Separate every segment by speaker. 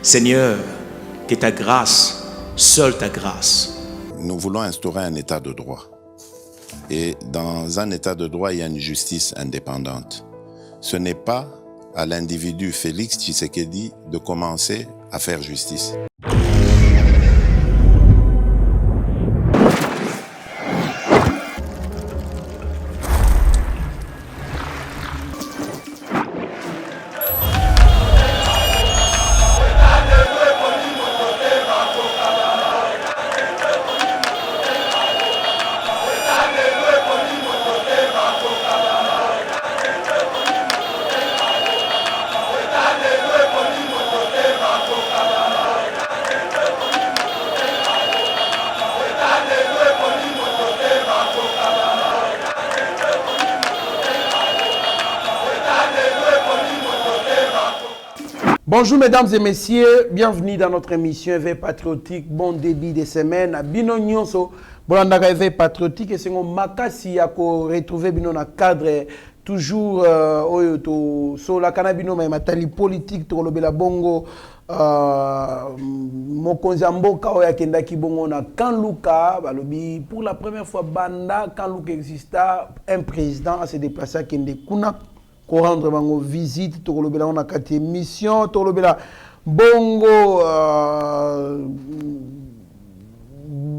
Speaker 1: Seigneur, que ta grâce, seule ta grâce.
Speaker 2: Nous voulons instaurer un état de droit. Et dans un état de droit, il y a une justice indépendante. Ce n'est pas à l'individu Félix Tshisekedi de commencer à faire justice.
Speaker 3: Bonjour mesdames et messieurs, bienvenue dans notre émission Éveil Patriotique, bon début de semaine. Bino nyonso, bolanda Éveil Patriotique et c'est un makasi à retrouver bino na cadre toujours oyo to so la kanabino ma matali politique to lobela bongo mokonzi mboka oya kendaki bongo na Kanluka balobi pour la première fois banda Kanluka exista un président à se déplacer à Kende kuna ko rendre bango visite to lobela on a kati mission to lobela bongo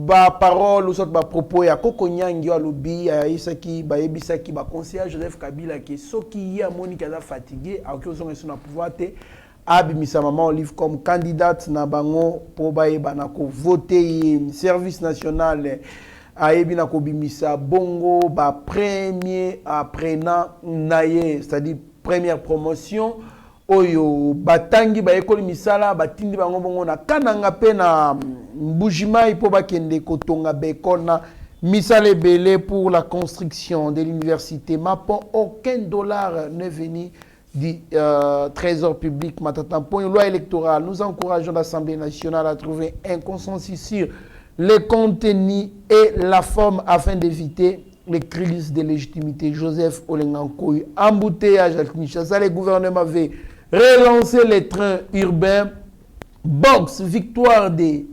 Speaker 3: ba parole ou soit ba propos ya Koko Nyangi alobi ya isaki ba yebisaki ba conseiller Joseph Kabila ki soki ya Monica za fatigué a ki ozonga sur na pouvoir te abimisa maman Olive comme candidate na bango po ba yebana ko voter service national ayebi na ko bimisa bongo ba premier apprenant naye c'est-à-dire première promotion oyo batangi ba ekoli misala batindi bango bongo na kananga pe na mbujimai po bakende kotonga bekona misala ebele pour la construction de l'université Mapon. Aucun dollar n'est venu du trésor public matata pour une loi électorale. Nous encourageons l'Assemblée nationale à trouver un consensus sur le contenu et la forme afin d'éviter les crises de légitimité. Joseph Olengankoy, embouteillage à Kinshasa, le gouvernement avait relancé les trains urbains. Boxe, victoire du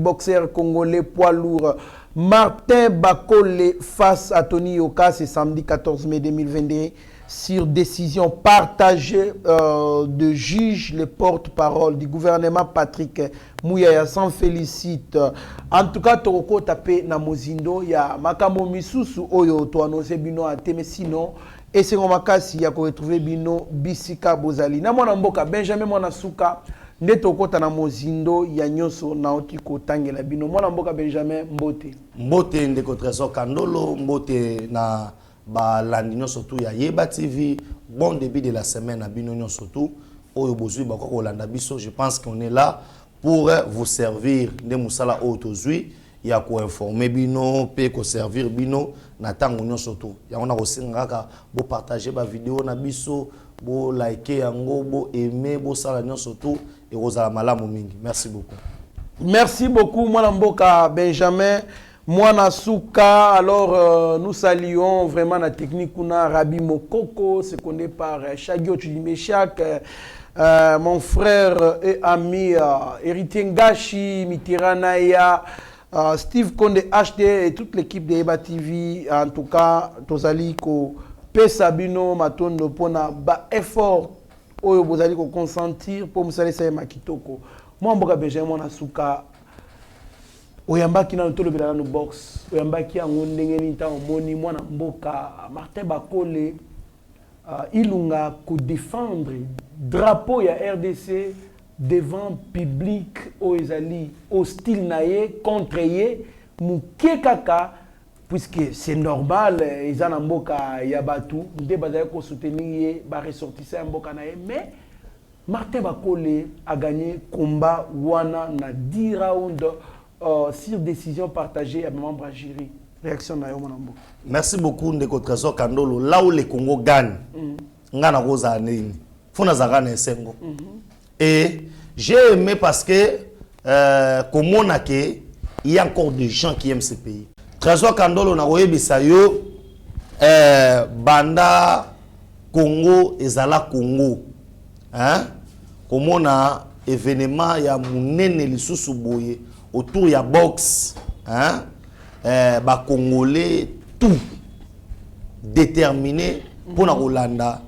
Speaker 3: boxeur congolais poids lourd Martin Bakole face à Tony Yoka, c'est samedi 14 mai 2022 sur décision partagée de juge, le porte-parole du gouvernement Patrick Mouyaya s'en félicite. En tout cas, Toroko tapé na mozindo ya makamo misusu oyo to annoncer bino ateme sinon et c'est makasi ya ko retrouver bino bisika bozali na mwana mboka Benjamin mwana suka ndeto kota na mozindo ya nyoso na otiko tangela bino mwana mboka Benjamin mbote
Speaker 4: ndeko Trésor Kandolo mbote na ba landino surtout ya Yeba TV. Bon début de la semaine à bino surtout oyo bozui ba ko landa biso. Je pense qu'on est là pour vous servir de musala otozui ya ko informer bino pe ko servir bino na tango nyo surtout ya ona ko singaka bo partager ba vidéo na biso bo liker yango bo aimer bo sala nyo surtout et rozala malamu mingi. Merci beaucoup
Speaker 3: mwana mboka Benjamin Mwana Souka. Alors nous saluons vraiment la technique kuna Rabi Mokoko, secondé par Shagio Tudimeshak, mon frère et ami Héritier Ngashi, Mitiranaya, Steve Konde HD et toute l'équipe de Eba TV. En tout cas, Tozali ko Pesabino Matondo pona ba effort oyo bozali ko consentir pour musalesa makitoko. Moi mboka Benjamin Mwana Souka oyambaki na tolo bila no box oyambaki yango ndenge ni ta omoni mwana mboka Martin Bakole ilunga ko défendre drapeau ya RDC devant public oezali hostile naye contre ye muke kaka puisque c'est normal ezana mboka ya batu nde bazali ko soutenir ye ba ressortissant mboka naye mais Martin Bakole a gagné combat wana na 10 rounds sur décision partagée à membre jury. Réaction na yo monambo.
Speaker 4: Merci beaucoup ndeko Trésor Kandolo. Là où le Congo gagne, ngana roza nini. Fona zagana esengo. Et j'ai aimé parce que comme on a que il y a encore des gens qui aiment ce pays. Trésor Kandolo na royebisa yo banda Congo ezala Congo. Hein? comme on a événement ya munene lisusu boye autour ya box hein ba congolais tout déterminé pour na Rolanda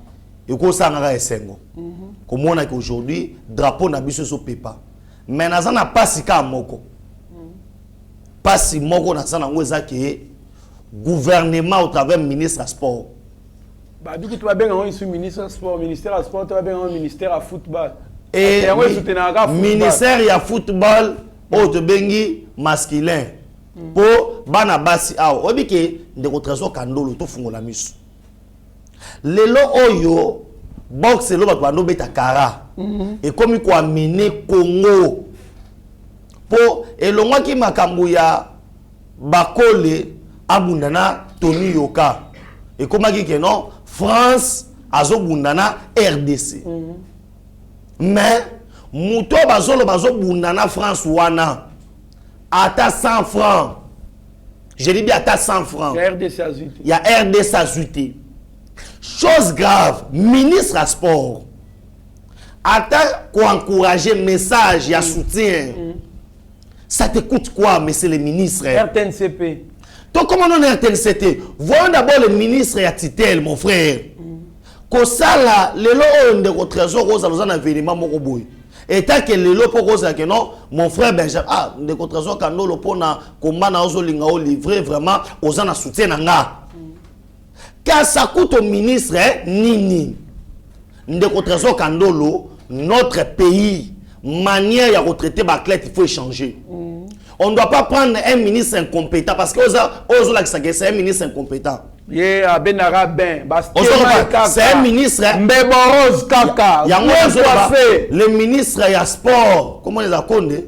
Speaker 4: et ko sangaka esengo comme on a qu'aujourd'hui drapeau na biso so pepa mais nazana pasi ka moko pasi moko nazana ngweza ke gouvernement au travers ministre à sport.
Speaker 3: Bah du coup tu vas bien un ministre à sport, ministère à sport, tu vas bien un ministère à football.
Speaker 4: Et ministère ya football au te bengi masculin. Pour bana basi awo obike ndeko trésor kandolo to fungola miso. Lelo oyo boxe lo bato bando beta kara. Et comme ko amene Congo. Po elongwa ki makambu ya bakole abundana Tony Yoka. Et comme que non France azobundana RDC. Mais muto bazobundana France wana ata 100 francs. Je dis bien ata 100 francs. Il y a RDC azuté. Chose grave, ministre à sport ata ko encourager message ya soutien. Ça te coûte quoi, monsieur le ministre?
Speaker 3: RTNCP.
Speaker 4: Donc, comment on est RTNCP? Voyons d'abord le ministre et Titel, mon frère. Comme ça, là, le lot de trésor, on a un événement, mon boy. Et tant que le lot pour que non, mon frère Benjamin, ah, de trésor, quand nous le pona, comment on a livré vraiment, aux en a soutien. Car ça coûte au ministre, nini. De trésor, quand notre pays, manière de retraiter Baclet, il faut échanger. On ne doit pas prendre un ministre incompétent parce que c'est un ministre incompétent.
Speaker 3: C'est
Speaker 4: un ministre. Le ministre a sport. Comment les a connus?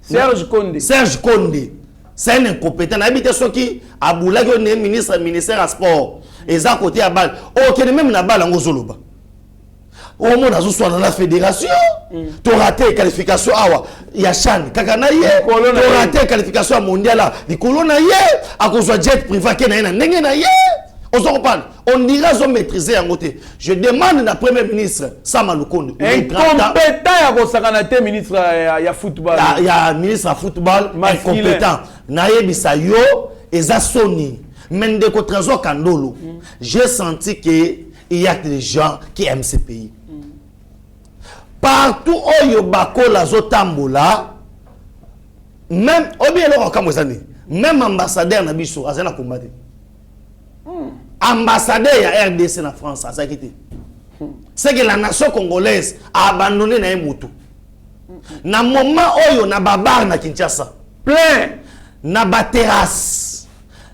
Speaker 3: Serge Condé.
Speaker 4: Serge Condé. C'est un incompétent. Habite ceux qui a boulé le ministère à sport. Et ça côté à balle. Ok, même la balle en Gozoloba. Au moins dans la fédération, tu as raté la qualification. Il y a Chan, Kakanaye, tu as raté la qualification mondiale. Les colonnes, à cause de jet privé, on dira qu'ils ont maîtrisé en côté. Je demande à Premier ministre Samaloukondo.
Speaker 3: Incompétent, il y a ministre à football.
Speaker 4: Il y a un ministre à football incompétent. Naye Bisayo et Zassoni. Mais de Trésor Kandolo, j'ai senti qu'il y a des gens qui aiment ce pays. Partout où il y a la Zotambola, même même ambassadeur Nabiso, Azena combattu. Ambassadeur ya RDC en France, ça quitté. C'est que la nation congolaise a abandonné na Moto. Na moment où na babar na Kinshasa,
Speaker 3: plein
Speaker 4: na bateras,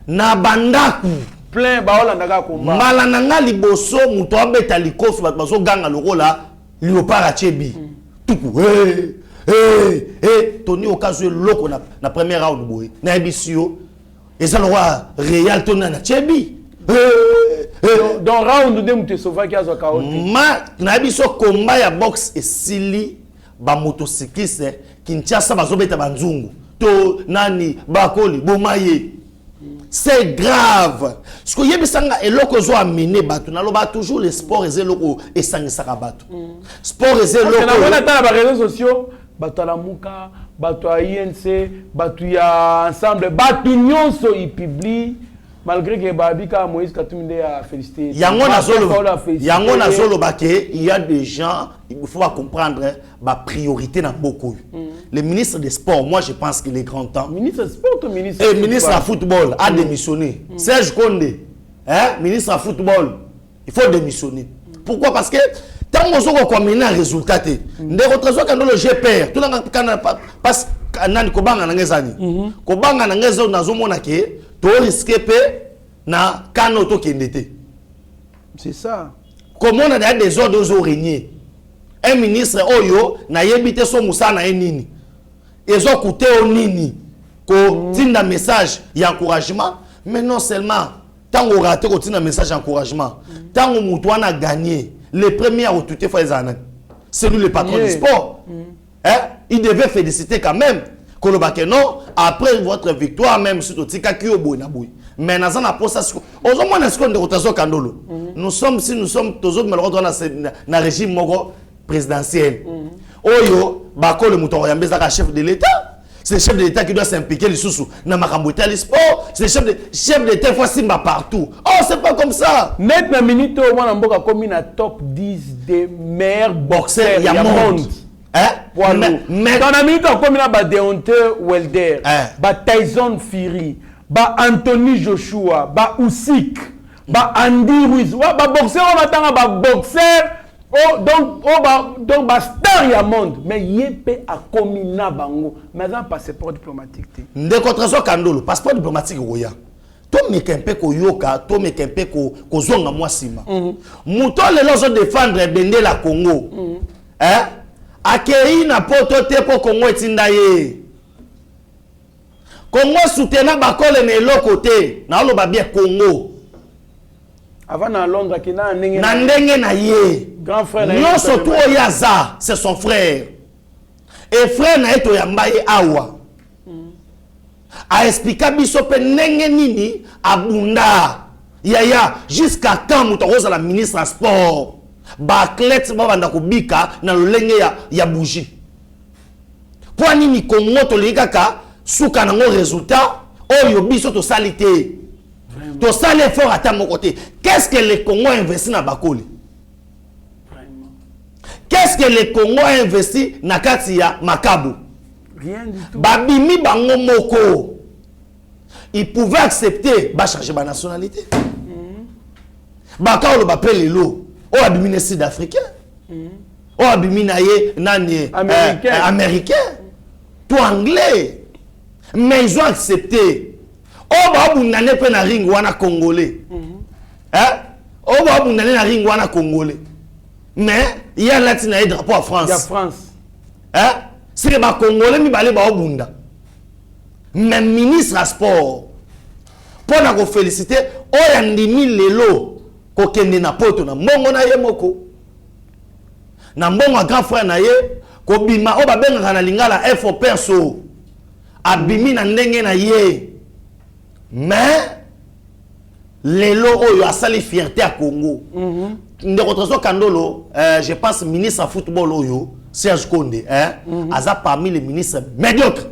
Speaker 4: na bandaku.
Speaker 3: Plein baola ndaga komba.
Speaker 4: Mbala nanga liboso muto abeta likofi bat bazo ganga lokola liopara chebi. Tuku Tony okazo loko na première round boy. Na ebisio eza lo wa Real Tony na chebi.
Speaker 3: Dans round de muto sova ki azo kaote.
Speaker 4: Ma na ebiso combat ya box esili ba motocycliste Kinshasa bazo beta banzungu. To nani bakoli bomaye. C'est grave. Ce que yebisanga eloko zo amener batu na loba toujours le sport et eloko esangisa batu. Sport et eloko.
Speaker 3: Na bona ta ba réseaux sociaux, batu la muka, batu a INC, batu ya ensemble, batu nyonso i publie malgré que Babika Moïse Katuminde a félicité.
Speaker 4: Yango na solo baké, il y a des gens, il faut pas comprendre ba priorité na beaucoup. Le ministre des Sports, moi je pense qu'il est grand temps.
Speaker 3: Ministre des Sports ou ministre
Speaker 4: et ministre à football a démissionné. Serge Condé, ministre à football, il faut démissionner. Pourquoi? Parce que tant que vous avez un résultat, des retraités quand le GPR, tout le monde passe à Kobanga Nangezani. Kobanga Nangezani na zomona ke to risquer na kano to kendete.
Speaker 3: C'est ça.
Speaker 4: Comment on a des ordres au régner? Un ministre oyo na yebite so musa na enini. Ezo coûté au nini. Ko tinda message d'encouragement, mais non seulement tant qu'on raté ko tinda message d'encouragement, tant qu'on mutuana a gagné, les premiers à tout fois les années. C'est lui le patron du sport. Il devait féliciter quand même. Non, après votre victoire, même si tu as mais dans un approche aux hommes on est-ce qu'on de trésor Kandolo nous sommes toujours malheureusement dans régime mogo présidentiel oyo bakole muto ya mbeza chef de l'état. C'est le chef de l'État qui doit s'impliquer les sous dans Makamboita les sports. C'est le chef de l'État fois Simba partout. Oh, c'est pas comme ça.
Speaker 3: Net na minute au moins Mboka comme na top 10 des meilleurs boxeurs du monde. Hein? Mais dans la minute comme na ba Deontay Wilder, ba Tyson Fury, ba Anthony Joshua, ba Usyk, ba Andy Ruiz, ba boxeur on attend ba boxeur. Oh, donc ba star ya monde mais yepé a komina bango mais un passeport diplomatique
Speaker 4: ndeko trésor Kandolo passeport diplomatique roya to mekempe ko yoka to mekempe ko zonga mwasima muto le lozo défendre bende la Congo akei na poto te po Congo etinda ye Congo soutenir bakole na eloko te na lo ba bien Congo
Speaker 3: avant à Londres qui n'a
Speaker 4: ndenge na ye
Speaker 3: grand frère
Speaker 4: non surtout Yaza c'est son frère et frère na eto ya mbaye awa a expliqué biso pe ndenge nini abunda yaya jusqu'à quand mutoza la ministre à sport ba athlète ba banda kubika na lolenge ya bougie pour nini Congo to likaka suka na ngo résultat oyo biso to salité to sale fort à mon côté. Qu'est-ce que le Congo a investi dans Bakoli? Qu'est-ce que le Congo a investi dans Katia Makabo?
Speaker 3: Rien du tout.
Speaker 4: Babimi bango moko. Il pouvait accepter ba changer ba nationalité. Bakao le bapel lo. O abimi sud-africain. O abimi naye nani américain. Tout anglais. Mais ils ont accepté. Oh bah vous n'allez pas na ring wana congolais. Oh bah vous n'allez na ring wana congolais. Mais il y a là tina drapeau à France.
Speaker 3: Il y a France.
Speaker 4: C'est ba congolais mi balé ba obunda. Même ministre à sport. Pour na ko féliciter o ya ndimi lelo ko kende na poto na mbongo na ye moko. Na mbongo grand frère na ye ko bima o ba benga na lingala FO perso. Abimi na ndenge na ye. Mais les lots a sali fierté à Congo. De votre Kandolo, je pense ministre à football oyo Serge Konde, aza parmi les ministres médiocres.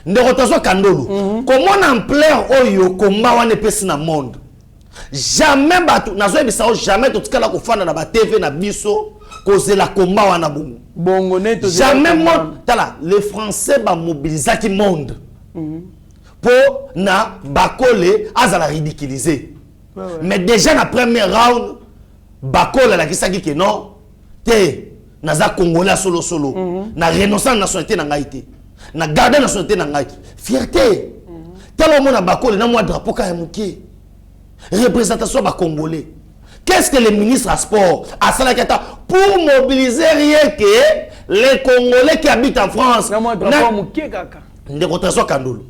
Speaker 4: De votre Kandolo, comment en plein oyo combat wane pesi na monde. Jamais batu nazo bisao jamais tout kala ko fana na ba TV na biso cause la combat wana bongo.
Speaker 3: Bongo neto
Speaker 4: jamais monde tala les Français ba mobiliser qui monde. Pour na bakole azala ridiculiser. Mais déjà na premier round bakole la kisaki que non te naza congolais solo na renoncer nationalité na ngaité na garder nationalité na ngaité fierté tellement mon bakole na moi drapeau ka muké représentation ba congolais. Qu'est-ce que le ministre à sport a ça pour mobiliser rien que les Congolais qui habitent en France
Speaker 3: na moi drapeau muké kaka
Speaker 4: ndeko trésor Kandolo.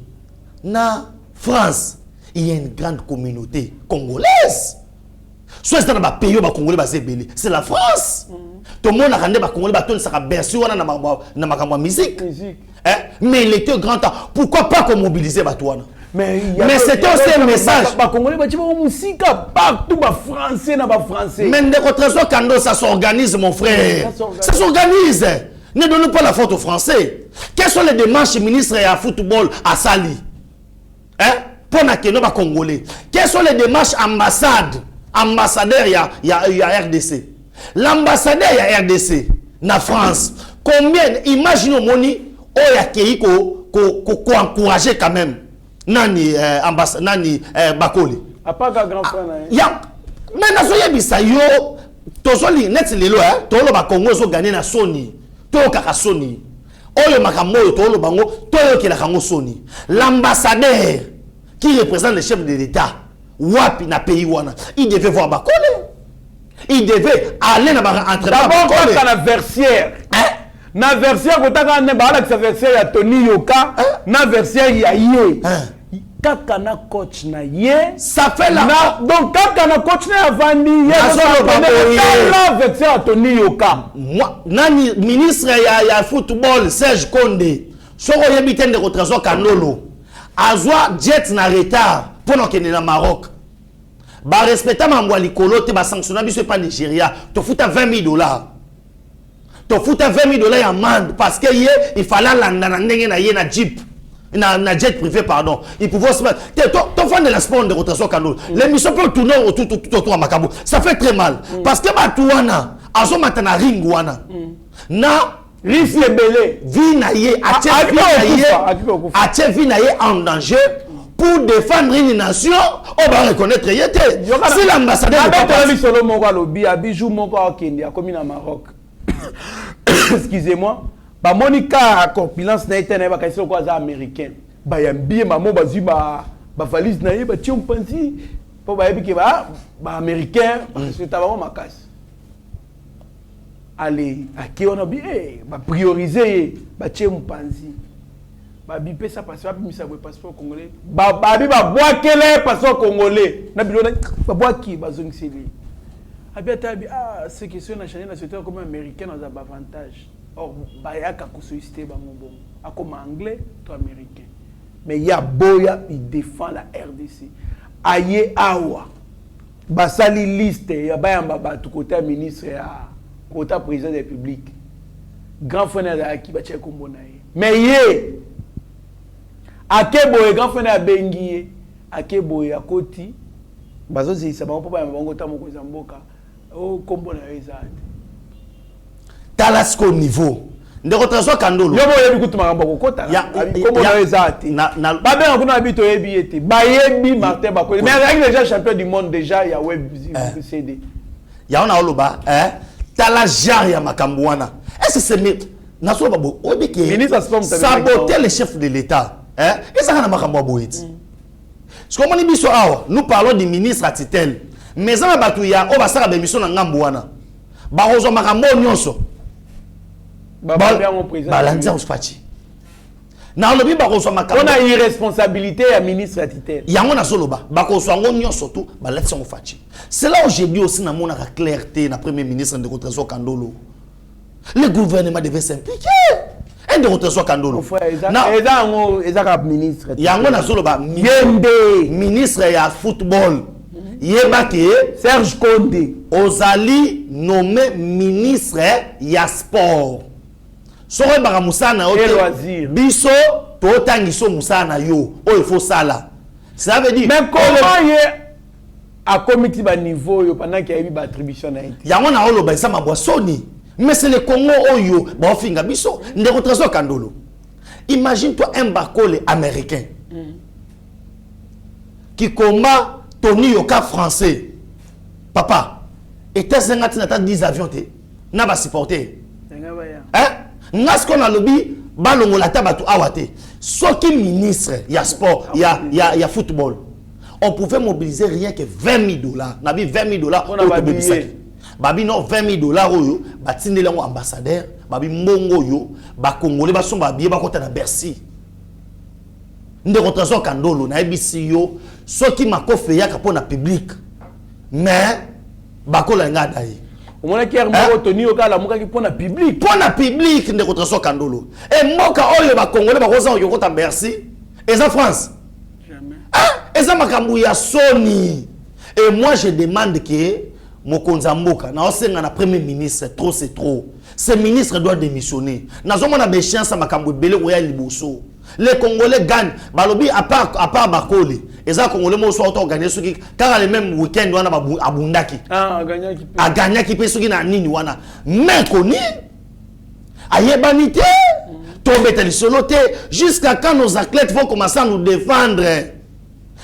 Speaker 4: Na France, il y a une grande communauté congolaise. Soit c'est dans le pays où les Congolais sont belés, c'est la France. Tout le monde a rendu les Congolais bien sûr dans ma musique. Mais il était grand temps. Pourquoi pas qu'on mobilise les Batouana? Mais c'était aussi un message.
Speaker 3: Les Congolais ont musique partout, les Français, les Français.
Speaker 4: Mais le trésor Kando, ça s'organise, mon frère. Ça s'organise. Ne donnez pas la faute aux Français. Quelles sont les démarches ministres à football à Sali? Pour na Congolais. Quelles sont les démarches ambassadeurs il y a RDC. L'ambassadeur il y a RDC na France. Combien imaginez moni o ya keiko ko encourager quand même nani nani Bakoli.
Speaker 3: A pas grand frère na.
Speaker 4: Ya mais na soye bisayo tozoli net lelo to lo ba Congo zo gagner na Sony. To kaka Sony. Oyo makambo to lo bango to yo kila kango Sony. L'ambassadeur qui représente le chef de l'État, wapi na pays wana, il devait voir Bakole. Il devait aller dans l'entraînement.
Speaker 3: D'abord, quand la versière, na versière, quand on a la versière ya Tony Yoka, na versière ya Yé. Kaka na coach na Yé,
Speaker 4: ça fait la.
Speaker 3: Donc kaka na coach na Avandi, la versière ya Tony Yoka.
Speaker 4: Moi, nani ministre ya football Serge Konde, soko yebiten de Trésor Kandolo. Azwa jet na retard pendant qu'il est au Maroc. Bah respecter Mangwali Kolo, te ba sanctionner biso pas Nigeria. Te foutre $20,000. Te foutre $20,000 amende parce que il fallait na jeep. Na jet privé, pardon. Il pouvait se mettre. Ton fan de la sport de rotation Kandolo. L'émission peut tourner autour à Macabo. Ça fait très mal. Parce que Batouana, Azo Matana Ringwana. Na,
Speaker 3: Riff belé.
Speaker 4: Vinaye, Ache Vinaye en danger pour défendre une nation. On va reconnaître Yete. C'est l'ambassadeur de Papa.
Speaker 3: Solo Moko Lobi, Abijou Moko Kenya, comme au Maroc. Excusez-moi. Ba Monica compilance na été na ba question quoi za américain ba yambi mamo ba zuba ba valise na ye ba tiompanzi po ba yebi ke ba américain c'est tabago makas allez aki on a bien ba prioriser ba tiompanzi ba bipé ça parce ba misa ba passeport congolais ba bi ba boakele passeport congolais na bilona ba boaki ba zongseli abeta bi c'est question na changer na secteur comme américain dans un avantage. Or, Bayaka Kousouiste Bamobon, à comme anglais, toi américain. Mais il y a Boya, il défend la RDC. Aye Awa, Basali liste, il y a Bayamba, tout côté ministre, côté président de la République. Grand frère de Aki Baché Kombonaye. Mais yé, Akeboye, grand frère de Bengiye, Akeboye, Akoti, Bazo c'est ça, on peut pas me faire un Zamboka, oh, Kombonaye Zad.
Speaker 4: Talasco niveau. De retraso Kandolo.
Speaker 3: Yo boye bikutu makambo kokota. Comme on ezati. Ba ben on habito yebi ete. Ba yebi Martin Bakoli. Mais avec déjà champion du monde déjà il y a web CD.
Speaker 4: Ya ona oloba tala jar ya makambwana. Est-ce que c'est naso babo obike saboter le chef de l'état. Et ça na makambo boyeti. Ce qu'on dit biso awa, nous parlons du ministre à titel. Mais ça batu ya o basaka be mission na ngambwana. Ba rozo makambo nyonso. Balanza usfachi. Na lobi ba ko so makambo.
Speaker 3: On a irresponsabilité à ministre à titel.
Speaker 4: Yango na soloba, ba ko so ngonyo surtout balatsa ngo fachi. C'est là où j'ai dit aussi na mona clarté na premier ministre de Trésor Kandolo. Le gouvernement devait s'impliquer. Et de Trésor Kandolo.
Speaker 3: Na eza ministre.
Speaker 4: Yango na soloba ministre ya football. Yebake
Speaker 3: Serge Condé
Speaker 4: Ozali nommé ministre ya sport. Sore baka musana
Speaker 3: loisir.
Speaker 4: Biso to tangiso musana yo o il faut ça là. Ça veut dire
Speaker 3: mais comment y a comité ba niveau yo pendant qu'il y a eu ba attribution na été.
Speaker 4: Yango na olo ba ça ma boissoni. Mais c'est le Congo oyo ba finga biso ndeko Trésor Kandolo. Imagine toi un Bakole américain qui combat Tony Yoka français. Papa, et t'es 10 avions n'a pas supporté. Hein? N'a ce qu'on a lobby, balongo la tabatu awate. Ce qui ministre, il y a sport, il y a football. On pouvait mobiliser rien que $20,000. N'a vu $20,000
Speaker 3: on a babillé.
Speaker 4: Babi non $20,000 oyo, batinde lango ambassadeur, babi mbongo yo, ba congolais ba son babi ba kota na Bercy. Ndeko Trésor Kandolo na ebisi yo soki makofe yaka pona public mais bakola ngada yi
Speaker 3: au moins qui a Tony Yoka la moka qui pona
Speaker 4: public ndeko Trésor Kandolo et moka oyo ba congolais ba koza yo kota Bercy et en France jamais et ça makambu ya Sony et moi je demande que mokonza mboka na osenga na premier ministre trop c'est trop ce ministre doit démissionner nazo mona be chance makambu belé ko ya liboso. Les Congolais gagnent. Balobi à part Bakole. Et ça Congolais mo so auto gagner ceux qui car le même week-end wana abundaki. Gagner qui peut ceux qui na nini wana. Mais koni ayebanité tomber solo té jusqu'à quand nos athlètes vont commencer à nous défendre.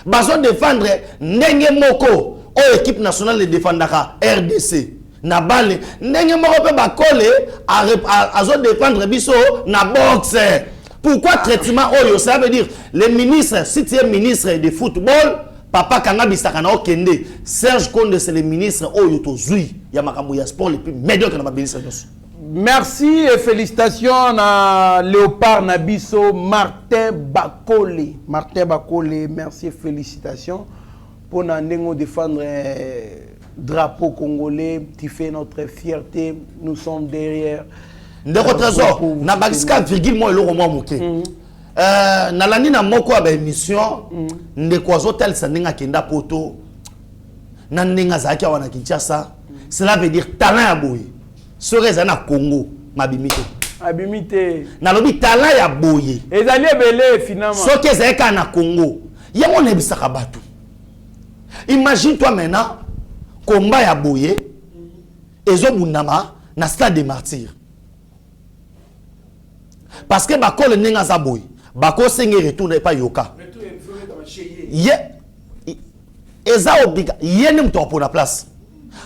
Speaker 4: Bazo défendre ndenge moko o équipe nationale de défendaka RDC. Na balle ndenge moko pe Bakole a zo défendre biso na boxe. Pourquoi traitement oyo? Ça veut dire les ministres, si tu es ministre de football, Papa Kanga Bisakana Okende, Serge Konde c'est le ministre oyo to zui, ya makambo ya sport le plus médiocre na ba ministre.
Speaker 3: Merci et félicitations à Léopard Nabiso Martin Bakole. Martin Bakole, merci et félicitations pour nous défendre drapeau congolais, tu fais notre fierté, nous sommes derrière.
Speaker 4: Ndeko Trésor na bagiska virgule moi eloko moi moke nalandi na moko ya émission ndeko azotalisa ndenge akenda poto na ndenge azalaki awa na Kinshasa. Cela veut dire talent ya boye soki ezali na Congo mabimi te.
Speaker 3: Abimité.
Speaker 4: Nalobi talent ya boye
Speaker 3: Ezali ebele finalement.
Speaker 4: soki ezali kaka na Congo yango nayebisaka bato. Imagine toi maintenant combat ya boye ezobundama na stade des martyrs. Parce que bakole ndenge aza boye bako senge retour na pas yoka. Ye eza obliga yene mto pour la place.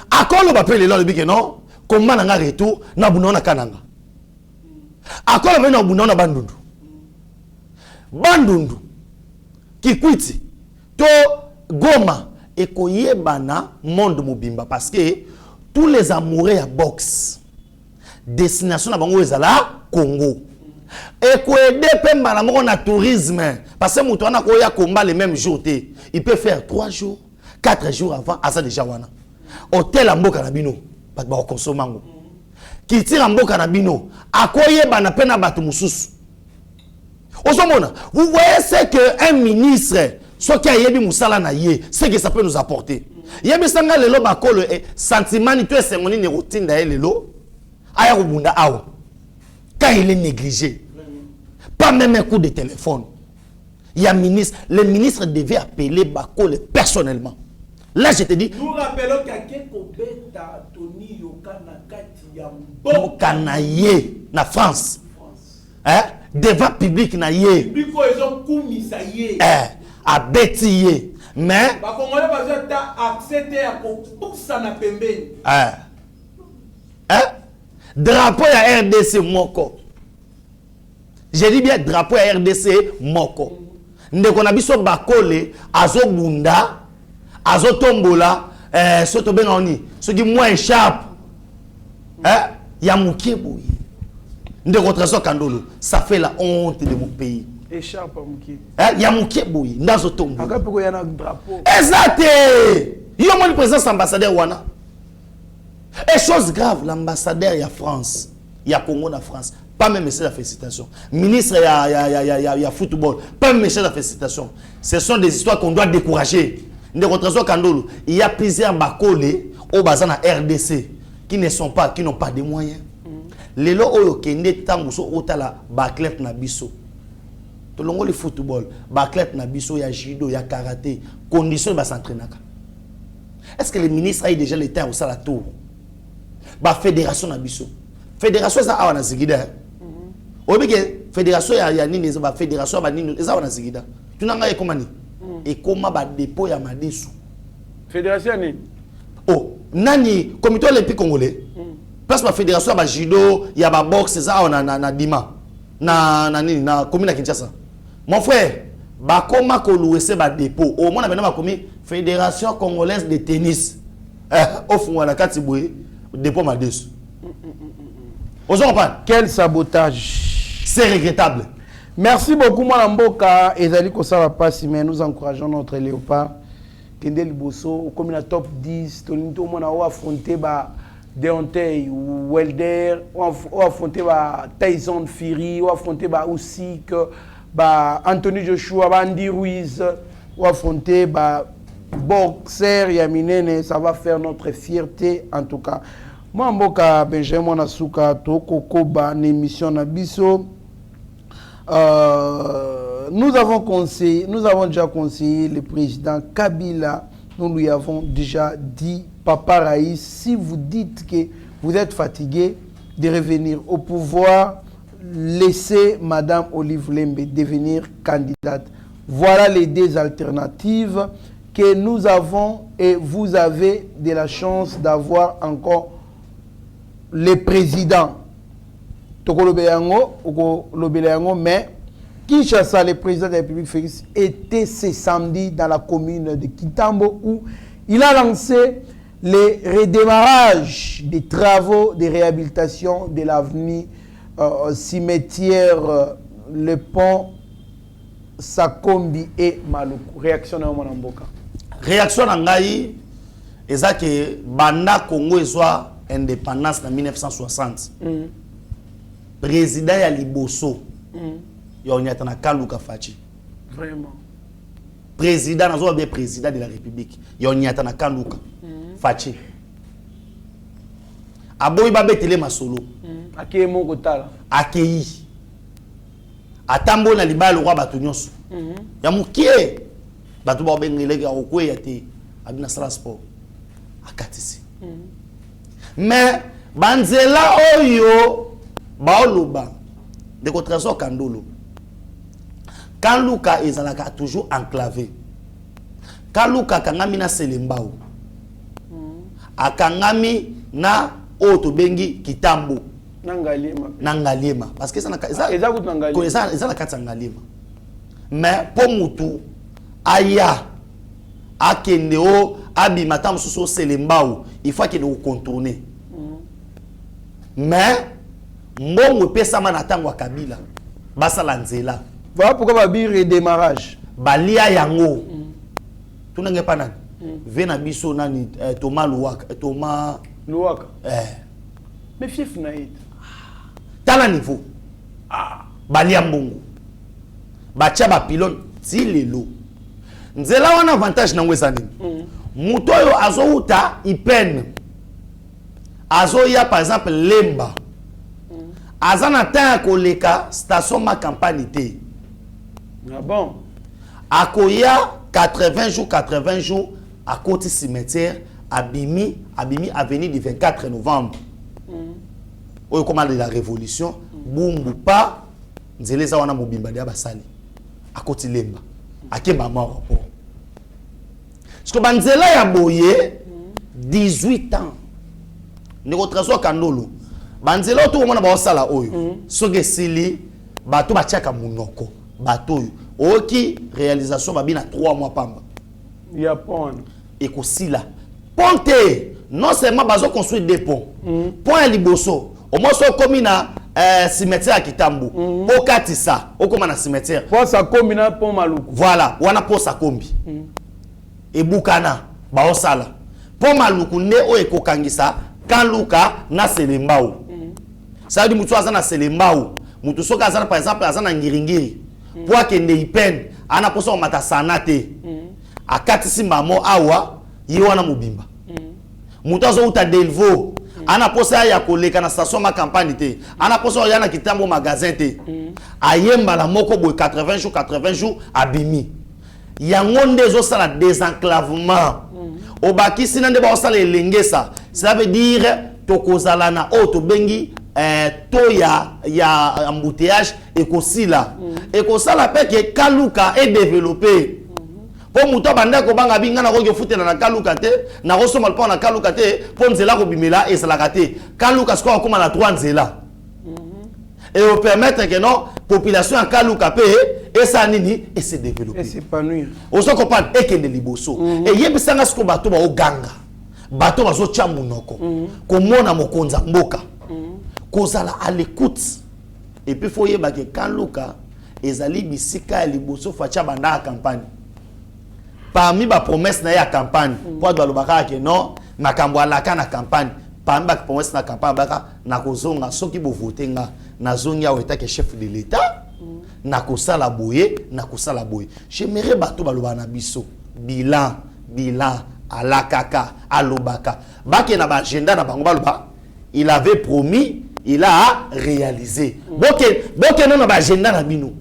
Speaker 4: Akolo ba pele le bike non combat na nga retour na bunona kananga. Akolo be na bunona bandundu. Bandundu Kikwiti to Goma ekoyebana monde mobimba parce que tous les amoureux à boxe destination na bango ezala Congo. Ekoyede pemba na moko na tourisme parce que muto ana koya combat le même jour te. Il peut faire 3 jours, 4 jours avant asa déjà wana. Hôtel à mboka na bino bat ba konsomango. Ki tira mboka na bino akoyeba pena batu mususu. Osomona, vous voyez c'est que un ministre ce qui a yebi musala na ye, c'est que ça peut nous apporter. Yebi sanga lelo bakolo sentiment ni to esengoni ne rotinda lelo aya kubunda awa. Quand il est négligé, pas même un coup de téléphone. Il y a ministre, le ministre devait appeler Bakole personnellement. Là, je te dis.
Speaker 3: Nous rappelons qu'Ake Kobeta Tony Yokana Kati
Speaker 4: Yambo na France. Hein? Devant public na ye.
Speaker 3: Biko ils ont commis ça y est.
Speaker 4: A bêtillé. Mais.
Speaker 3: Ba Congolais bazata accepter à pour ça na pembeni.
Speaker 4: Drapeau ya RDC moko. J'ai dit bien drapeau ya RDC moko. Ndeko na biso Bakole azobunda azotombola soto benga oni soki moi échappe ya mukie boye. Ndeko Trésor Kandolo, ça fait la honte de mon pays.
Speaker 3: Échappe mukie.
Speaker 4: Ya mukie boye ndazo tombola.
Speaker 3: Aka peko ya na drapeau.
Speaker 4: Exact. Yo mon président ambassadeur wana. Et chose grave, l'ambassadeur y a France, il y a Congo na France, pas même message de félicitations. Ministre y a football, pas même message de félicitations. Ce sont des histoires qu'on doit décourager. Ndeko Trésor Kandolo, il y a plusieurs bakole au bazar na RDC qui n'ont pas de moyens. Les lots oyo kende tanguso otala baklet na biso. To longo le football, baklet na biso ya judo, ya karaté, condition ba s'entraînaka. Est-ce que le ministre a déjà le temps au la tour? Ba fédération na biso. Fédération ça awa na zigida. Obike fédération ya nini ba fédération ba nini eza awa na zigida. Tunanga e komani. E koma ba dépôt ya madesu.
Speaker 3: Fédération ni.
Speaker 4: Oh, nani comité olympique congolais. Place ba fédération ba judo, ya ba boxe ça awa na Dima. Na nini na commune na Kinshasa. Mon frère, ba koma ko louer ba dépôt. Au moins na bena ba komi Fédération congolaise de tennis. Au fond na kati boye dépôt madesu.
Speaker 3: Quel sabotage.
Speaker 4: C'est regrettable.
Speaker 3: Merci beaucoup, Mme Mboka. Ezali Kosala Passi, mais nous encourageons notre léopard. Kendel Bosso, comme la top 10, Tonito Mona a affronté Deontay Wilder, a affronté Tyson Fury, a affronté Usyk, Anthony Joshua, Andy Ruiz, a affronté boxer Yaminene. Ça va faire notre fierté en tout cas. Moi, Mboka Benjamin Nasuka, Toko Koba, émission Nabiso. Nous avons déjà conseillé le président Kabila. Nous lui avons déjà dit, Papa Raïs, si vous dites que vous êtes fatigué de revenir au pouvoir, laissez Madame Olive Lembe devenir candidate. Voilà les deux alternatives que nous avons et vous avez de la chance d'avoir encore le président. Mais Kinshasa, le président de la République Félix, était ce samedi dans la commune de Kitambo où il a lancé le redémarrage des travaux de réhabilitation de l'avenue cimetière, le pont Sakombi et Maluku. Réaction de Mme Mboka.
Speaker 4: Réaction de Ngaï, c'est que Banda Congo soit indépendance en 1960. Président ya Liboso. ya onyata na Kanluka Fachi.
Speaker 3: Vraiment.
Speaker 4: Président nazo bien président de la République ya onyata na Kanluka Fachi. Aboyi ba betele masolo.
Speaker 3: Akeye moko tala.
Speaker 4: Akeyi. Atambo na libala roi bato nyonso. Ya mukie. Bato ba bengele ya okwe ya te. Abina sala sport. Akatisi. Mais banzela oyo baoloba de Trésor Kandolo. Kanluka ezalaka toujours enclavé. Kanluka kangami na Selembao. Akangami na Oto Bengi Kitambo. Nangaliema. Parce que ça na kati Nangaliema. Mais pour mutu aya akende o abimata mususu Selembao, il faut qu'il nous contourner. Mais mbongo pesa mana tango wa Kabila. Basala nzela.
Speaker 3: Voilà pourquoi babi redémarrage.
Speaker 4: Balia yango. Tunange pa nani? Vena biso nani Thomas Luwaka, Thomas
Speaker 3: Luwaka. Mais fief naïd.
Speaker 4: Tala niveau. Balia mbongo. Bacha ba pilon ti lelo. Nzela wana avantage na ngweza nini? Muto yo azouta ipen. Azoya par exemple Lemba. Azana ta koleka station ma campagne te.
Speaker 3: Ah bon?
Speaker 4: Akoya 80 jours à côté cimetière Abimi avenue du 24 novembre. Au commande de la révolution, Bumbu pa nzeleza wana mobimba dia basali. À côté Lemba. Ake maman rapport. Parce que banzela ya boye 18 ans. Ndeko Trésor Kandolo. Banzela to mona ba osala oyo. Soge sili bato bachaka munoko. Bato oki réalisation babina 3 mois pamba.
Speaker 3: Japon.
Speaker 4: Ekosila. Ponte non seulement bazo construire des ponts. Pont liboso. Au moins so komi na cimetière à Kitambo. Po katisa, okoma na cimetière.
Speaker 3: Po sa kombi na pont Maluku.
Speaker 4: Voilà, wana po sa kombi. E bukana ba osala. Pont Maluku ne o ekokangisa Kanluka na Selembao. Ça veut dire mutu azana Selembao. Mutu soka azana par exemple azana ngiringiri. Po akende ipen, ana poso mata sanate. Akatisi mamo awa yiwana mubimba. Mutu azo uta Delvaux. Ana posa ya koleka na station ma campagne te. Ana posa ya na Kitambo magasin te. Ayemba la moko boy 80 jours abimi. Yango ndezo sala désenclavement. Obaki sinande ba osala elengesa. Ça veut dire tokozala na Oto Bengi to ya embouteillage ekosila. Ekosala pe ke Kanluka est développé. Po muto banda ko banga binga na ko futela na Kanluka te na ko soma pa na Kanluka te po nzela ko bimela et sala kate Kanluka sko ko na 3 nzela et au permettre que non population en Kanluka pe et ça nini et se développer
Speaker 3: Et s'épanouir.
Speaker 4: on se comprend et que de liboso et yebisanga sko bato ba oganga bato bazo chambu noko ko mona mokonza mboka kozala à l'écoute et puis faut yeba que Kanluka ezali bisika liboso facha banda campagne. Parmi les promesses de la campagne, pour le baka que non, na kambwa la na campagne, parmi les promesses de la campagne, baka na kozonga soki bo voter nga na zonga ou état que chef de l'état, na kosala boye, na kosala boye. J'aimerais bato baloba na biso bilan alakaka alobaka. Baki na ba agenda na bango baloba, il avait promis, il a réalisé. Boke non na ba agenda na bino.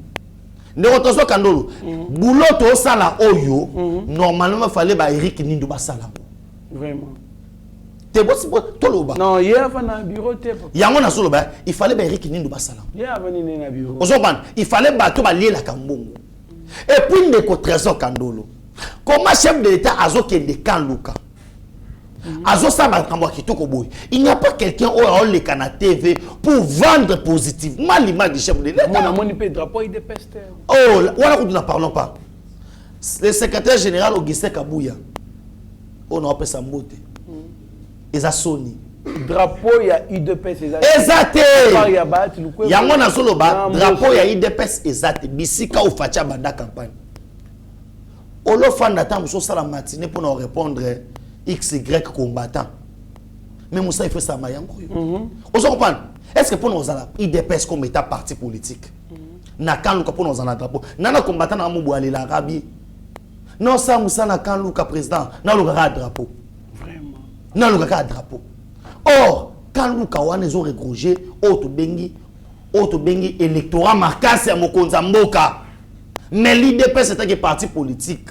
Speaker 4: Trésor Kandolo, boulot to sala oyo, normalement fallait ba Eric Nindu basala.
Speaker 3: Vraiment.
Speaker 4: Te bosi toloba.
Speaker 3: Non, hier avant na bureau te.
Speaker 4: Yango na soloba, il fallait ba Eric Nindu basala.
Speaker 3: Hier avant ni na bureau.
Speaker 4: Ozoban, il fallait ba to ba lier la kambongo. Et puis ndeko Trésor Kandolo. Comment chef de l'état azokende Kanluka? Azosaba kambwa kitoko boy. Il n'y a pas quelqu'un au le Kana TV pour vendre positivement l'image du chef de l'État.
Speaker 3: Mon ami drapeau il dépeste.
Speaker 4: Oh, voilà où nous n'en parlons pas. Le secrétaire général Augustin Kabouya. On a appelé ça mbote. Eza Sony.
Speaker 3: Drapeau ya UDPS
Speaker 4: exact. Yango na soloba drapeau ya UDPS exact. Bisika ou facha banda campagne. Olo fanda ta muso sala matinée pour nous répondre XY combattant. Mais Moussa il fait ça mayango. On se comprend. Est-ce que pour nous ala IDPS comme état parti politique? na kan luka pour nos en drapeau nana combattant na mo boale la rabi non ça musa na kan luka président na luka ka drapeau
Speaker 3: Vraiment.
Speaker 4: na luka ka drapeau or kan luka wana zo regroger auto bengi électorat marquance ya mokonza mboka mais l'IDPS c'est un parti politique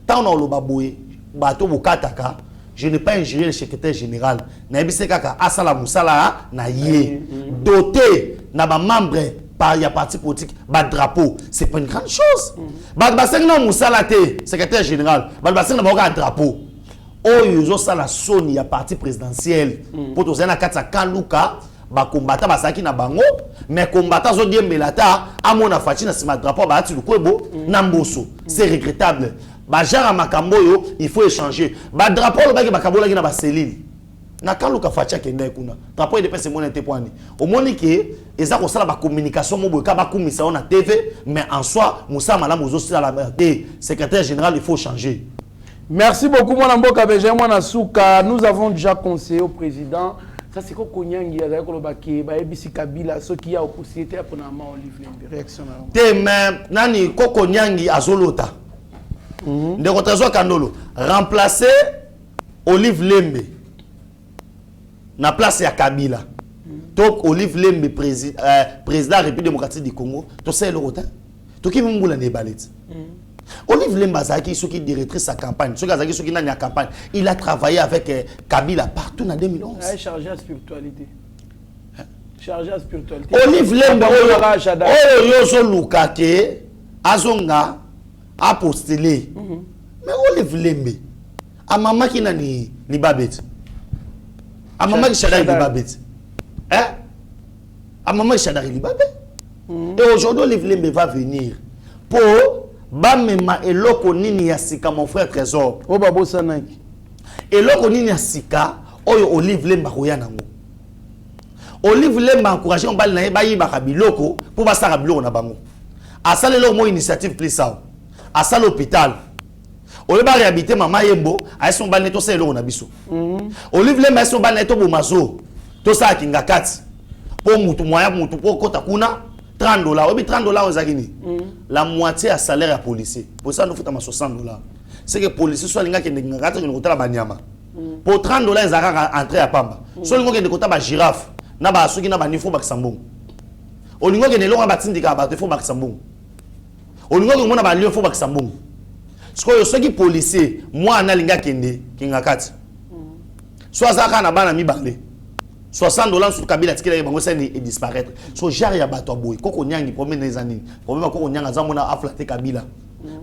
Speaker 4: tant on lo baboye bato bokataka je n'ai pas ingéré le secrétaire général na ebise kaka asala musala na ye doté na ba membre par ya parti politique ba drapeau c'est pas une grande chose ba seng na musala te secrétaire général ba seng na ba drapeau oyo zo sala soni ya parti présidentiel pour to zena katsa kaluka ba combattant ba saki na bango mais combattant zo diembelata amona fachi na sima drapeau ba ati lukwebo na mboso c'est regrettable ba jara makambo yo il faut échanger ba drapeau lo ba ke bakabola ki na ba selile na kaluka fachi akenda kuna drapeau de pese mona te poani au moni ke eza ko sala ba communication mo boka ba kumisa na TV mais en soi musa malamu zo sala la secrétaire général il faut changer.
Speaker 3: Merci beaucoup, mon amboka Benjamin Mwanasuka. Nous avons déjà conseillé au président. Ça, c'est quoi Konyangi, Kolobaki, Ebisi Kabila, ce qui a au possibilité pour un Olive Lembe. Réaction.
Speaker 4: Nani Koko Nyangi Azolota. De Rotazo Kandolo. Remplacer Olive Lembe. Na place ya Kabila. Donc Olive Lembe, président de la République démocratique du Congo. Tu sais le rotin. Tu qui m'oula ne balet. Olive Lemba Zaki, ceux qui directrice sa campagne, ceux qui n'a pas campagne, il a travaillé avec Kabila partout en 2011.
Speaker 3: Il a chargé à spiritualité. Chargé à spiritualité.
Speaker 4: Olive Lemba, Oyo Lukake, Azonga, a postulé. Mais Olive Lemba, a maman qui n'a ni babet. A maman qui chadari babet. Hein? A maman qui chadari babet. Et aujourd'hui, Olive Lemba va venir pour bamema eloko nini ya sika mon frère Trésor
Speaker 3: o babo sanaki
Speaker 4: eloko nini ya sika oyo Olive Lemba koya nango Olive Lemba encourager on bali na ba yiba biloko pour ba sara biloko na bango asala eloko mo initiative plus ça asala hôpital Olive ba réhabiter mama yembo aison bali to sa eloko na biso Olive Lemba aison bali to bomazo to sa kinga kati po mutu moya mutu po kota kuna $30. Oui, $30 aux Agini. La moitié à salaire à policier. Pour ça, nous faisons $60. C'est que les policiers sont les gens qui ont la banyama. Pour $30, ils ont entré à Pamba. Soit les gens qui ont la girafe, ils ont un niveau Baksambon. Au niveau qui ont un batindika, ils ont un Baksambon. Au niveau qui ont un lieu Baksambon. Ceux qui sont policiers, moi, je suis un qui ont un soit ça, ils ont un balé. $60 sur Kabila tikela bango seni et disparaître so jari ya bato boy koko nyangi problème les années problème koko nyanga zamona aflater Kabila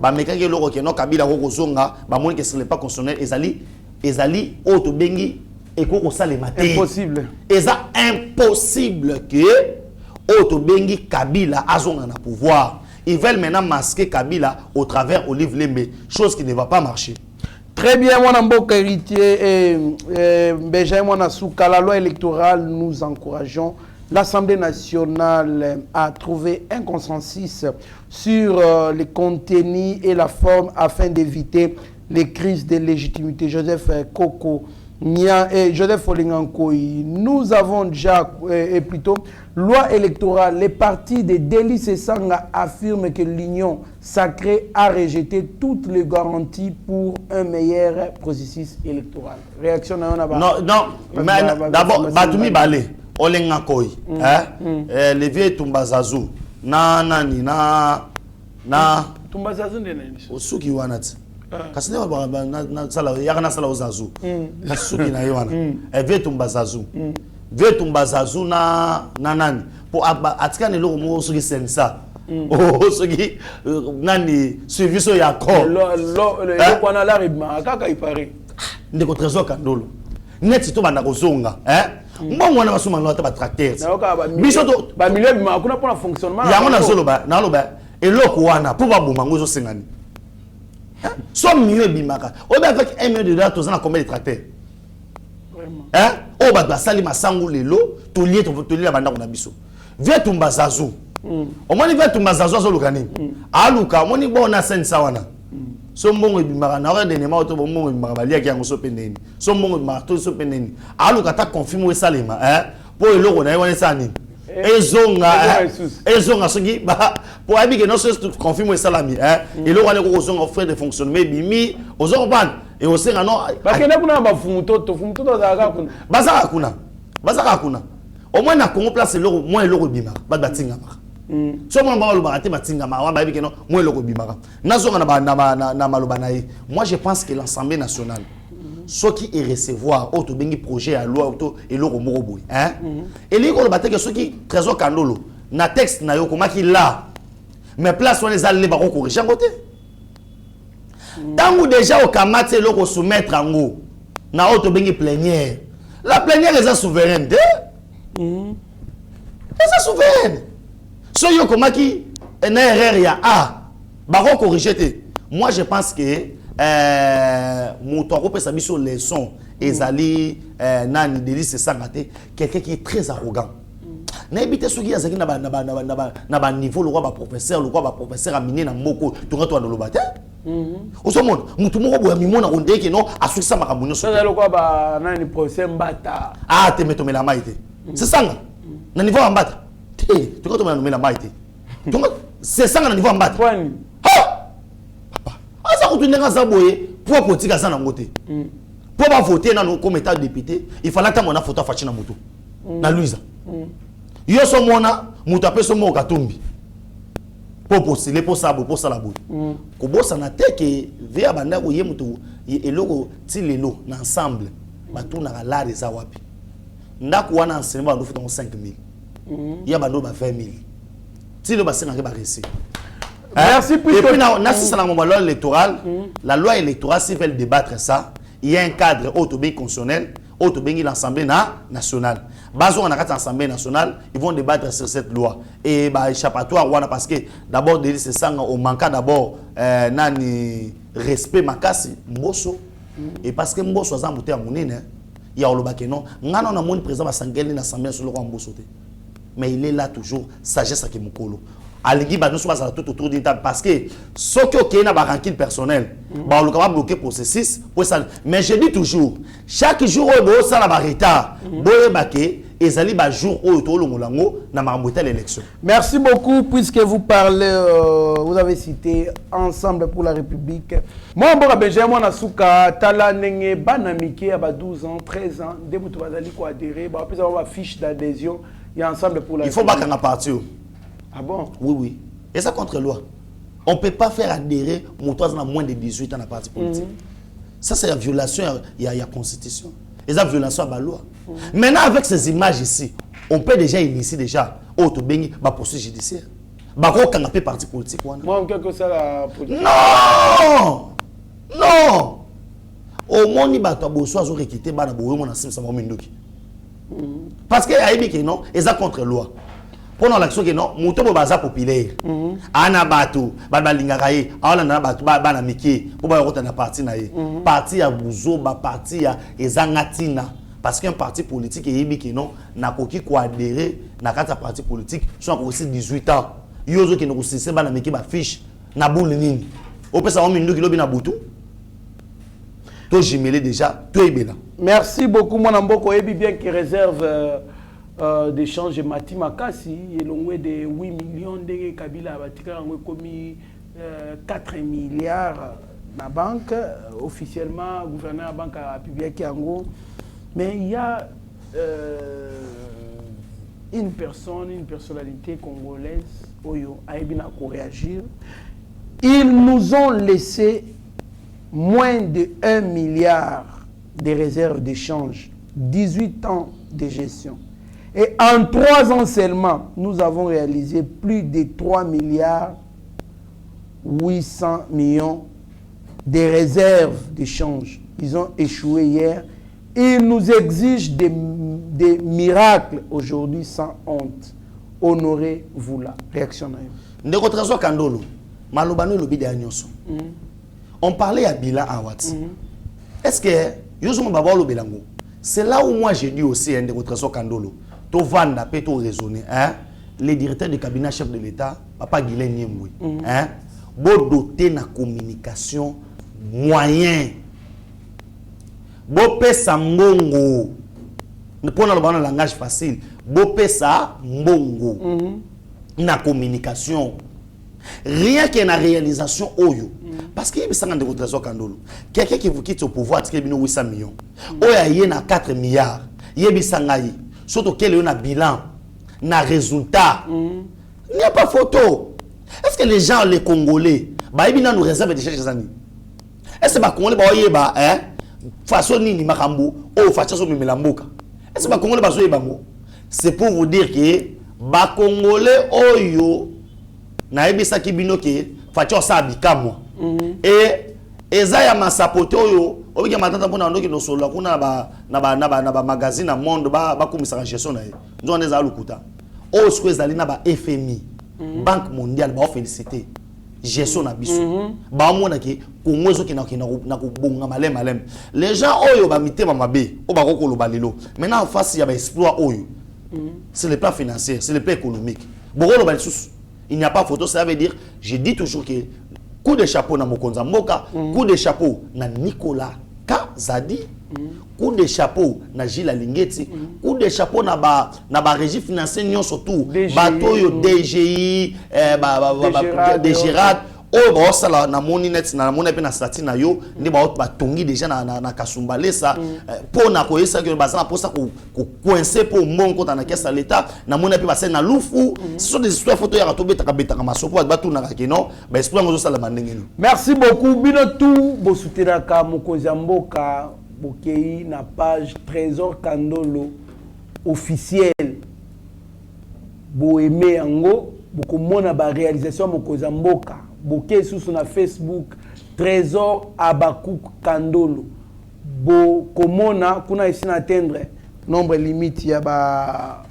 Speaker 4: ba mekaki loko ke no Kabila ko zonga ba moni que ce n'est pas constitutionnel ezali auto bengi et koko salema te
Speaker 3: impossible
Speaker 4: eza impossible que auto bengi Kabila azonga na pouvoir ils veulent maintenant masquer Kabila au travers Olive Lembe chose qui ne va pas marcher.
Speaker 3: Très bien, mon amboka héritier et Benjamin Mwanasuka, la loi électorale, nous encourageons l'Assemblée nationale à trouver un consensus sur les contenus et la forme afin d'éviter les crises de légitimité. Joseph Koko Nia et Joseph Olingankoy, nous avons déjà, et plutôt, loi électorale, les partis de Délice et Sanga affirment que l'Union sacrée a rejeté toutes les garanties pour un meilleur processus électoral. Réaction non,
Speaker 4: d'abord, Batumi Balé, Olingankoy, les vieux Tumbazazou,
Speaker 3: Tumbazazou de
Speaker 4: Osuki Wanat. Kasi na sala yakana sala ozazu kasuki na yona eve tumbazazu ve tumbazazu na nani po atika ne lo mo suki sensa o suki nani suiviso ya ko
Speaker 3: le kwana la ribma kaka ipare
Speaker 4: ndeko Trésor Kandolo net to banda kozonga mbongo na basuma no ta ba tracteur biso to
Speaker 3: ba milieu bima kuna pour fonctionnement
Speaker 4: ya na solo ba na lo ba eloko wana pour ba boma ngozo sengani. Somme mieux bimaka. Ou bien avec $1 million, tu as combien de tracteurs?
Speaker 3: Vraiment.
Speaker 4: Hein? Oh, bah, sali masangu lelo, tu lié la banda on a biso. Viens tumba zazu. Au moins, il va tumba zazu sur le canin. Aluka, on y bon na sen sawana. Sombongo bimaka, na hora de nema auto bongo bimaka, lié qui a ngoso pendeni. Sombongo bimaka, tout so pendeni. Aluka ta confirme salima, hein? Pour le logo na yone sani. ezonga soki pour abi que non se confirme salami et le wale ko zonga frère de fonctionnement bimi ozonga ban et osenga non
Speaker 3: bakenda kuna bafumutoto
Speaker 4: bazaka kuna au moins na Congo place le moins le bima batinga so mo ba lo ba te batinga ma wa ba bi que non moins le bima na zonga na maloba na ye. Moi je pense que l'Assemblée nationale ce qui est recevoir auto bengi projet à loi auto et le moko boy et li ko le bateke ce qui trésor kandolo na texte na yo komaki là mais place on les aller ba ko corriger côté tangu déjà au kamate le ko soumettre ngo na auto bengi plénière la plénière est souveraine est souveraine so yo komaki na erreur ya ba ko corriger te. Moi je pense que Mouton Ropé s'habille sur les sons et Zali Nani Delis c'est ça quelqu'un qui est très arrogant. N'habite ce qui a zaki na niveau le roi professeur a miné na moko tu rentres dans le bâtiment. Au ce monde Mouton Ropé a mis mon arrondé qui non a succès ma camoufle.
Speaker 3: Ça le roi ba nani procès mbata.
Speaker 4: Te me tomber la maïté. C'est ça na niveau en bata. Tu rentres dans la maïté. C'est ça na niveau en bata. Ça continue à s'aboyer pour politique à ça dans côté. Pour pas voter dans comme état député, il fallait que mon photo fasse na moto. Na Louisa. Yo so mona mutape so mo katumbi. Pour postuler pour ça pour la boue. Ko bossa na te que via banda ko ye mutu eloko ti lelo na ensemble. Batu na la des awapi. Ndako wana enseignement no fait 5000. Ya bando ba 20000. Ti le bassin na ba récit.
Speaker 3: Merci plus.
Speaker 4: Et puis, la loi électorale, s'ils veulent débattre ça, il y a un cadre autobé constitutionnel, autobé l'Assemblée nationale. Basons en l'Assemblée nationale, ils vont débattre sur cette loi. Et échappatoire, parce que d'abord, c'est ça, on manque d'abord nani respect makasi mboso. Et parce que mboso a un mounine, il y a le bac non. On a un président à s'engager dans l'Assemblée sur le roi mboso. Mais il est là toujours, sagesse à Kimokolo. Aligi ba nous sommes tout autour d'une table parce que ce qui est na ba ranking personnel ba on capable bloquer processus pour ça. Mais je dis toujours chaque jour au ça la barita boye baké ezali ba jour au to longolango na marmotel l'élection.
Speaker 3: Merci beaucoup puisque vous parlez vous avez cité Ensemble pour la République. Moi mbora Benjamin na suka tala nenge banamiki ba 12 ans 13 ans de mutu bazali ko adhérer ba pesa ba fiche d'adhésion et Ensemble pour la
Speaker 4: République. Il faut pas qu'on partir.
Speaker 3: Ah bon?
Speaker 4: Oui. Et ça contre loi. On ne peut pas faire adhérer Moutoise à moins de 18 ans à la partie politique. Ça, c'est la violation, il y a constitution. Et ça, violation à la loi. Maintenant, avec ces images ici, on peut déjà initier déjà autre bengi ba poursuite judiciaire. Ba ko canapé parti politique wana.
Speaker 3: Moi, quelque ça la politique.
Speaker 4: Non. Au moins, il va te bosso azo requêter ba na boyo mon asim sa momindoki. Parce que aibi que non, et ça contre loi. Pendant l'action que non, moto bo baza populaire. Ana bato, ba balingaka ye, ala na bato ba na miki, po ba yokota na parti na ye. Parti ya buzo ba parti ya ezangatina parce qu'un parti politique est ébi que non, na koki ko adhérer na kata parti politique, soit ko aussi 18 ans. Yozo ki no ko sise ba na miki ba fiche na boule nini. O pesa o mindu ki lobi na butu. To jimele déjà, to ebela.
Speaker 3: Merci beaucoup mon amboko ebi bien qui réserve d'échange Mati Makasi et l'ongwe de 8 millions de Kabila Batika a commis 4 milliards na banque officiellement gouverneur la banque a publié Kiango mais il y a une personnalité congolaise Oyo Aibina pour réagir. Ils nous ont laissé moins de 1 milliard de réserves d'échange, 18 ans de gestion. Et en 3 ans seulement, nous avons réalisé plus de 3 milliards 800 millions de réserves d'échange. Ils ont échoué hier. Ils nous exigent des miracles aujourd'hui sans honte. Honorez-vous là. Réaction.
Speaker 4: On parlait à bilan à Watts. Est-ce que c'est là où moi j'ai dit aussi un de votre Kandolo. To vanda pe to raisonner les directeurs du cabinet chef de l'État papa Guilain Niemboui bo doté na communication moyen bo pesa mbongo pour le langage facile bopé ça mbongo na communication rien que na réalisation oyo parce que bisanga de Trésor Kandolo quelqu'un qui vous quitte au pouvoir tu bino 800 millions oya yé na 4 milliards yé bisanga yi surtout quel est na bilan na résultat il n'y a pas photo. Est-ce que les gens les Congolais bah ils nous réservent des choses années est-ce que les Congolais bah yeba façon nini makambo o façon mimelamboka est-ce que les Congolais bah yeba mo c'est pour vous dire que ba Congolais oyo na ebisa kibino ke façon ça bikamwa et ezaya masapote oyo obiki matata mpona ndoki no solo kuna na magazine na monde ba komisa gestion na ye nzo ndeza lukuta o squeeze ali na ba FMI Banque mondiale ba féliciter gestion na biso ba mona ke Congo zo kina na ko bonga malem les gens oyo ba mitema mabe o ba ko loba lelo maintenant en face ya ba exploit oyo c'est le plan financier c'est le plan économique boko ba sous il n'y a pas photo ça veut dire je dis toujours que coup de chapeau na Mokonza Mboka coup de chapeau na Nicolas Kazadi coup de chapeau na Gilles Alingeti coup de chapeau na ba régie financière nyon surtout bateau yo DGI de Gérard o ba osala na moninet na mona pe na stati na yo ndi ba tongi déjà na Kasumbalé ça pour na ko esa que bazana pour ça ko coincer pour mon compte na caisse à l'état na mona pe ba na lufu ce sont des histoires photo ya to beta beta ma sopo ba tout na ka non ba explique ngo sala mandengelo.
Speaker 3: Merci beaucoup bino tout bo soutenaka Mokonzi Mboka bokei na page Trésor Kandolo officiel bo aimer yango boko mona ba réalisation Mokonzi Mboka bokei sous na Facebook Trésor Abakouk Kandolo bo komona kuna isina atteindre nombre limite ya ba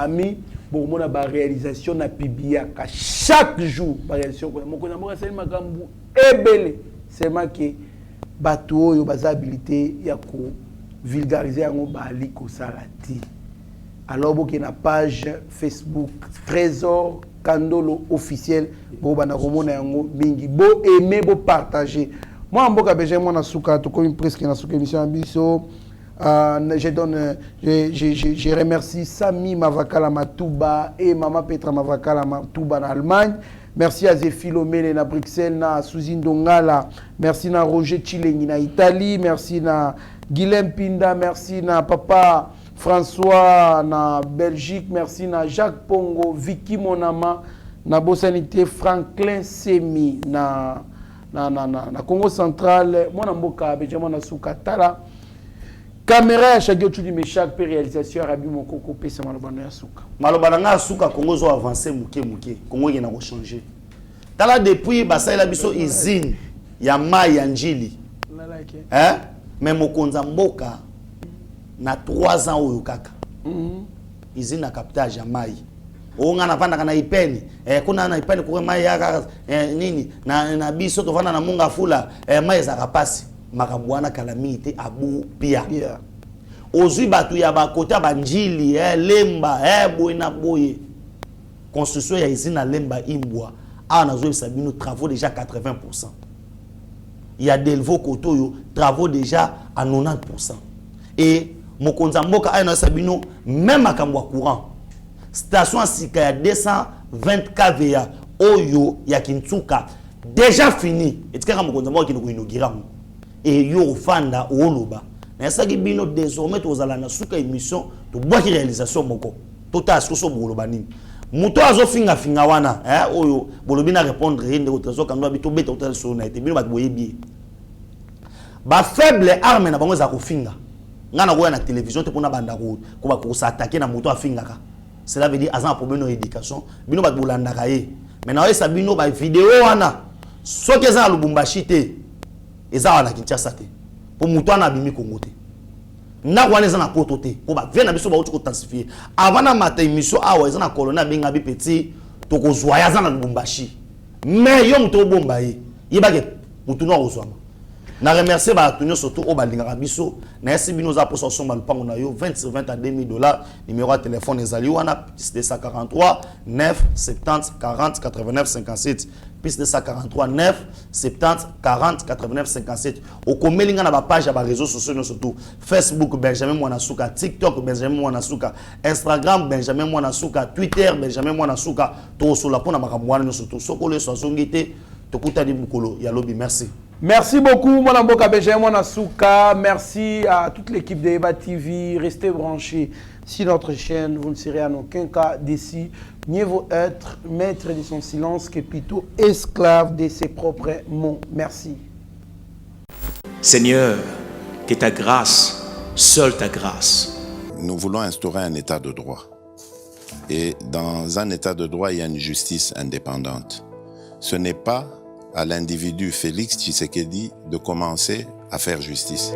Speaker 3: ami bo mona ba réalisation na pibia ka chaque jour ba réalisation Mokonzi Mboka c'est makambu ebele c'est marqué bato oyo bazabilité ya ko vulgariser yango bali ko salati alors boke na page Facebook Trésor Kandolo officiel bo bana komona yango mingi bo aimer bo partager moi mboka beje moi na suka to comme presque na suka émission biso je remercie Sami Mavakala Matouba et Mama Petra Mavakala Matouba en Allemagne. Merci à Zéphilomène na Bruxelles, na Souzine Dongala, merci na Roger Chilengi na Italie, merci na Guilhem Pinda, merci na Papa François na Belgique, merci na Jacques Pongo, Vicky Monama, na Bossanité Franklin Semi na Congo Central, moi mboka Benjamin na Soukatala. Caméra à chaque tu dis mais chaque réalisation Arabi Mokoko pesa malobana ya suka.
Speaker 4: Malobana nga suka Congo zo avancer muke Congo yena ko changer. Tala depuis basa ila biso usine ya mai ya njili. Mais Mokonza Mboka na 3 ans oyo kaka. Usine na captage ya mai. Onga na panda kana ipeni. Kuna na ipeni kwa mai ya nini na biso to vana na munga fula mai za kapasi. Makabwana calamité abu pia ozui batu ya bakota banjili lemba boye na boye construction ya izina lemba imbwa ana zo sabino travaux déjà 80%. Il y a Delvaux Kotoyo travaux déjà à 90%. Et Mokonza Mboka ana sabino même akambwa courant station sika ya 220 kVA oyo ya Kintsuka déjà fini et tika Mokonza Mboka kino inaugurer et yo fanda oloba na saki bino désormais tozala na suka émission to bois qui réalisation moko tota asoso boloba nini muto azo finga wana oyo bolobi na répondre inde au Trésor Kandolo bito beta hotel so na été bino ba boyebi ba faible arme na bango za ko finga ngana ko na télévision te pona banda ko ba ko s'attaquer na muto afinga ka cela veut dire azan problème d'éducation bino ba bolanda ka ye maintenant esa bino ba vidéo wana soki za Lubumbashi te eza wana Kinshasa te pour muto na bimi Congo te na wana eza na poto te ko ba vena biso ba uti ko intensifier avant na mata émission awa eza na colonel benga bi petit to ko zoya za na Lubumbashi mais yo muto bomba ye yebake muto no ozwama Na remercier ba tunyo surtout au balingaka biso. Na esi bino za poso somba lupango na yo 20 sur 20 à 2000 $. Numéro de téléphone ezali wana plus 243 9 70 40 89 57. Plus 243 9 70 40 89 57. Au komelinga na ba page ya ba réseaux sociaux surtout Facebook Benjamin Mwanasuka, TikTok Benjamin Mwanasuka, Instagram Benjamin Mwanasuka, Twitter Benjamin Mwanasuka. To so la pona makamwana surtout sokolo so zongite tokuta di mukolo ya lobi. Merci.
Speaker 3: Merci beaucoup, mon amboka Benjamin Mwanasuka. Merci à toute l'équipe de Eba TV. Restez branchés sur notre chaîne. Vous ne serez en aucun cas déçus. Mieux vaut être maître de son silence que plutôt esclave de ses propres mots. Merci.
Speaker 1: Seigneur, que ta grâce, seule ta grâce.
Speaker 2: Nous voulons instaurer un état de droit. Et dans un état de droit, il y a une justice indépendante. Ce n'est pas à l'individu Félix Tshisekedi de commencer à faire justice.